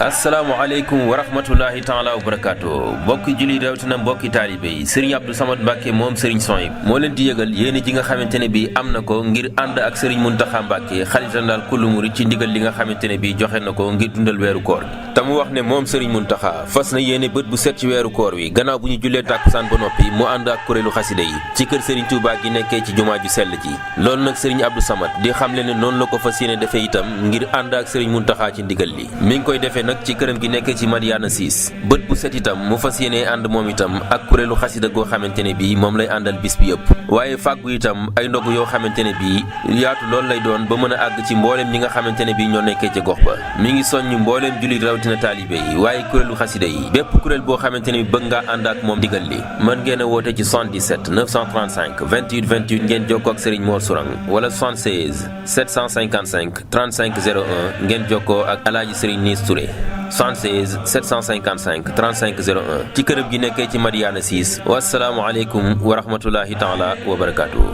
asalaamaaleykum wa rahmatullahi taala wa barakaatu mbokki julli rawatina mbokki taalibe yi Serigne Abdou Samad Mbacke moom Serigne Sohib moo leen di yëgal yéene ji nga xamante ne bii am na ko ngir ànd ak Serigne Mountakha Mbacke xalifa général kullu murid ci ndigal li nga xamante ne bii joxe na ko ngir dundal weeru koor gi te mu wax ne moom Serigne Mountakha fas na yéene bët bu set ci weeru koor wi gannaaw bu ñu jullee tàkkusaan ba noppi mu ànd ak kuréelu xasida yi ci kër Serigne Touba gi nekkee ci jumaa ju sell ji loolu nag Serigne Abdou Samad di xamle ne noonu la ko fas yéene defee itam ngir ànd ak Serigne Mountakha ci ndigal li mi ngi koy defee nag ci këram gi nekkee ci Madiana 6 bët bu set itam mu fas yéene ànd moom itam ak kuréelu xasida goo xamante ne bii moom lay àndal bis bi yëpp waaye fàggu itam ay ndogu yoo xamante ne bii yaatu loolu lay doon ba mën a àgg ci mbooleem ñi nga xamante ne bii ñoo nekkee ca gox ba mi ngi soññ mbooleem jullit rawatina taalibe yi waaye kuréelu xasida yi bépp kuréel boo xamante ne bi bëgg ngaa ànd ak moom ndigal li mën ngeen a woote ci 77 935 28 28 ngeen jokkoo ak Serigne Mor Sourang wala 76 755 35 01 ngeen jokkoo ak Alaaji Serigne Nis Touré 76 755 35 01 ci kërëb gi nekkee ci Madiana 6 wassalaamu aleykum wa rahmatullahi taala wa barakaatuhu